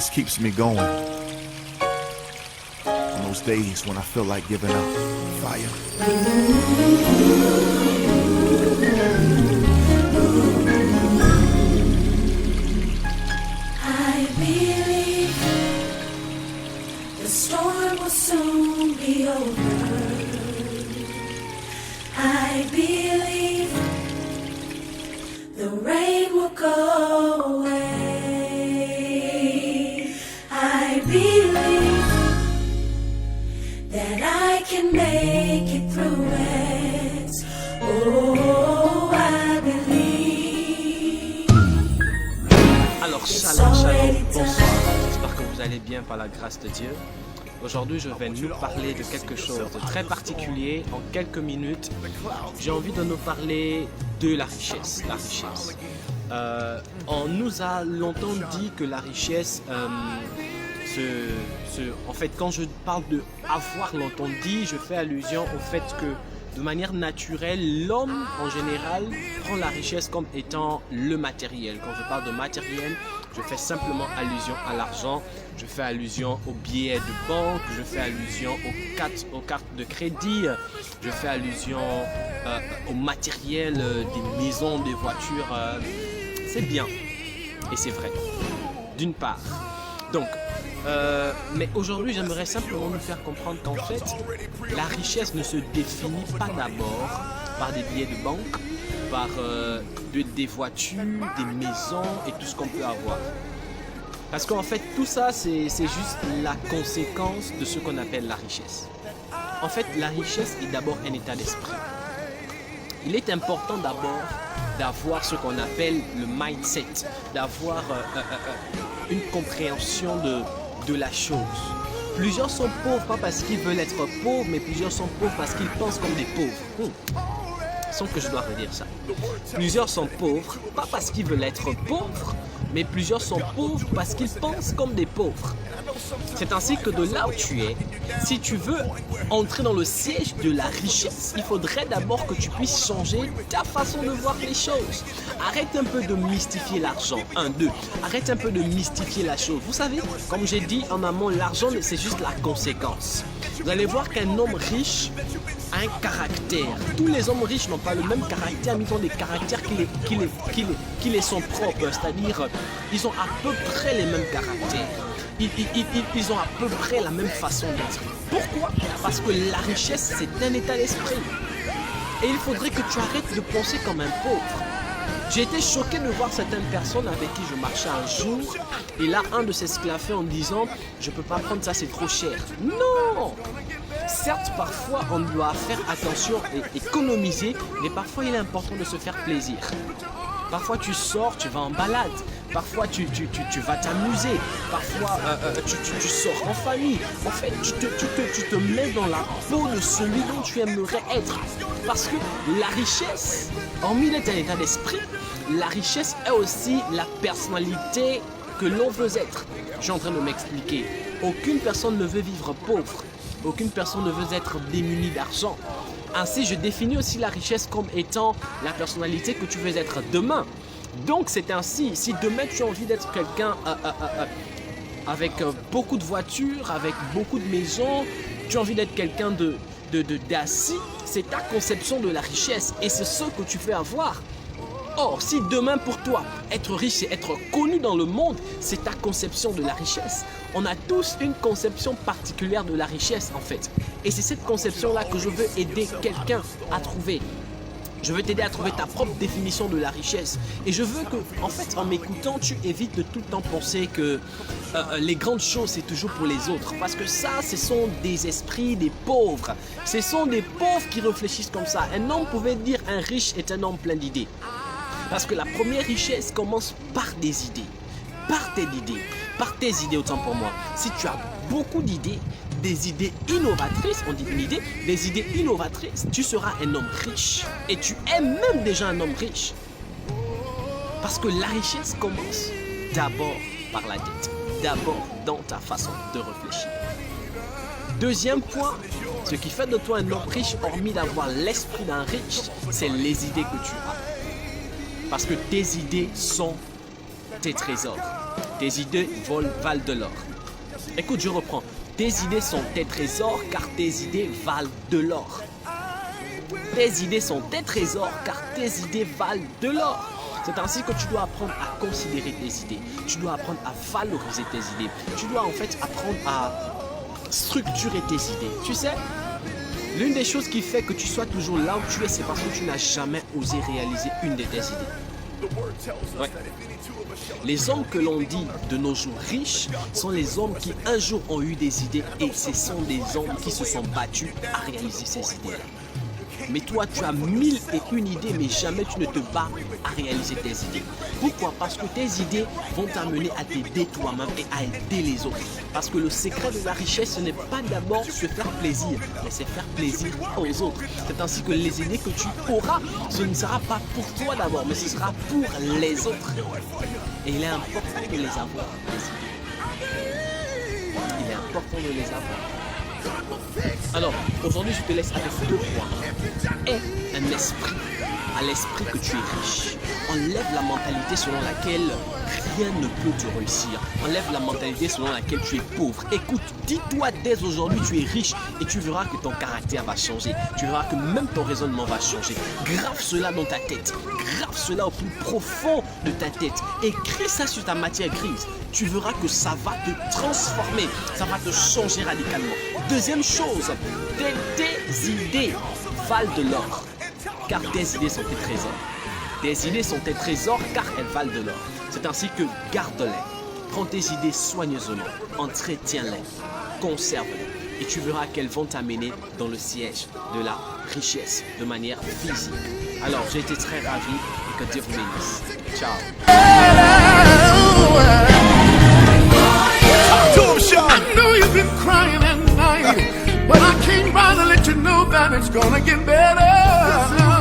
this keeps me going. On those days when I feel like giving up. Fire. I believe the storm will soon be over. I believe the rain will go away. I believe that I can make it through it. Oh, I believe. Alors shalom, shalom, bonsoir, j'espère que vous allez bien par la grâce de Dieu. Aujourd'hui je vais nous parler de quelque chose de très particulier en quelques minutes. J'ai envie de nous parler de la richesse. On nous a longtemps dit que la richesse, en fait quand je parle de avoir longtemps dit, je fais allusion au fait que de manière naturelle, l'homme en général prend la richesse comme étant le matériel. Quand je parle de matériel, je fais simplement allusion à l'argent, je fais allusion aux billets de banque, je fais allusion aux cartes de crédit, je fais allusion au matériel des maisons, des voitures. C'est bien et c'est vrai, d'une part. Donc, mais aujourd'hui, j'aimerais simplement nous faire comprendre qu'en fait, la richesse ne se définit pas d'abord par des billets de banque, par des voitures, des maisons et tout ce qu'on peut avoir. Parce qu'en fait, tout ça, c'est juste la conséquence de ce qu'on appelle la richesse. En fait, la richesse est d'abord un état d'esprit. Il est important d'abord d'avoir ce qu'on appelle le mindset, d'avoir une compréhension de la chose. Plusieurs sont pauvres pas parce qu'ils veulent être pauvres, mais plusieurs sont pauvres parce qu'ils pensent comme des pauvres. Sans que je dois redire ça. Plusieurs sont pauvres pas parce qu'ils veulent être pauvres, mais plusieurs sont pauvres parce qu'ils pensent comme des pauvres. C'est ainsi que de là où tu es, si tu veux entrer dans le siège de la richesse, il faudrait d'abord que tu puisses changer ta façon de voir les choses. Arrête un peu de mystifier l'argent. 1, 2. Arrête un peu de mystifier la chose. Vous savez, comme j'ai dit en amont, l'argent c'est juste la conséquence. Vous allez voir qu'un homme riche a un caractère. Tous les hommes riches n'ont pas le même caractère, mais ils ont des caractères qui les sont propres. C'est-à-dire, ils ont à peu près les mêmes caractères. Ils ont à peu près la même façon d'être. Pourquoi? Parce que la richesse, c'est un état d'esprit. Et il faudrait que tu arrêtes de penser comme un pauvre. J'ai été choqué de voir certaines personnes avec qui je marchais un jour. Et là, un de ces esclaffait en disant « Je ne peux pas prendre ça, c'est trop cher. » Non! Certes, parfois, on doit faire attention et économiser, mais parfois, il est important de se faire plaisir. Parfois, tu sors, tu vas en balade. Parfois, tu vas t'amuser. Parfois, tu sors en famille. En fait, tu te mets dans la peau de celui dont tu aimerais être. Parce que la richesse, hormis d'être un état d'esprit, la richesse est aussi la personnalité que l'on veut être. Je suis en train de m'expliquer. Aucune personne ne veut vivre pauvre. Aucune personne ne veut être démunie d'argent. Ainsi, je définis aussi la richesse comme étant la personnalité que tu veux être demain. Donc, c'est ainsi. Si demain, tu as envie d'être quelqu'un avec beaucoup de voitures, avec beaucoup de maisons, tu as envie d'être quelqu'un d'assis, c'est ta conception de la richesse et c'est ce que tu veux avoir. Or, si demain pour toi, être riche et être connu dans le monde, c'est ta conception de la richesse. On a tous une conception particulière de la richesse en fait. Et c'est cette conception-là que je veux aider quelqu'un à trouver. Je veux t'aider à trouver ta propre définition de la richesse. Et je veux que, en fait, en m'écoutant, tu évites de tout le temps penser que les grandes choses, c'est toujours pour les autres. Parce que ça, ce sont des esprits, des pauvres. Ce sont des pauvres qui réfléchissent comme ça. Un homme pouvait dire un riche est un homme plein d'idées. Parce que la première richesse commence par des idées. Par tes idées autant pour moi. Si tu as beaucoup d'idées, des idées innovatrices, on dit une idée, des idées innovatrices, tu seras un homme riche. Et tu es même déjà un homme riche. Parce que la richesse commence d'abord par la tête. D'abord dans ta façon de réfléchir. Deuxième point, ce qui fait de toi un homme riche, hormis d'avoir l'esprit d'un riche, c'est les idées que tu as. Parce que tes idées sont tes trésors. Tes idées valent de l'or. Écoute, je reprends. Tes idées sont tes trésors car tes idées valent de l'or. Tes idées sont tes trésors car tes idées valent de l'or. C'est ainsi que tu dois apprendre à considérer tes idées. Tu dois apprendre à valoriser tes idées. Tu dois en fait apprendre à structurer tes idées. Tu sais, l'une des choses qui fait que tu sois toujours là où tu es, c'est parce que tu n'as jamais osé réaliser une de tes idées. Ouais. Les hommes que l'on dit de nos jours riches sont les hommes qui un jour ont eu des idées et ce sont des hommes qui se sont battus à réaliser ces idées-là. Mais toi, tu as 1001 idées, mais jamais tu ne te bats à réaliser tes idées. Pourquoi? Parce que tes idées vont t'amener à t'aider toi-même et à aider les autres. Parce que le secret de la richesse, ce n'est pas d'abord se faire plaisir, mais c'est faire plaisir aux autres. C'est ainsi que les idées que tu auras, ce ne sera pas pour toi d'abord, mais ce sera pour les autres. Et il est important de les avoir, les idées. Il est important de les avoir. Alors, aujourd'hui, je te laisse avec 2 points. Aie un esprit, à l'esprit que tu es riche. Enlève la mentalité selon laquelle rien ne peut te réussir. Enlève la mentalité selon laquelle tu es pauvre. Écoute, dis-toi dès aujourd'hui tu es riche et tu verras que ton caractère va changer. Tu verras que même ton raisonnement va changer. Grave cela dans ta tête. Grave cela au plus profond de ta tête. Écris ça sur ta matière grise. Tu verras que ça va te transformer. Ça va te changer radicalement. Deuxième chose, tes idées valent de l'or. Car tes idées sont tes trésors. Tes idées sont tes trésors car elles valent de l'or. C'est ainsi que garde-les. Prends tes idées soigneusement, entretiens-les, conserve-les. Et tu verras qu'elles vont t'amener dans le siège de la richesse de manière physique. Alors, j'ai été très ravi et que Dieu vous bénisse. Ciao. I know you've been crying at night, but I came by to let you know that it's gonna get better.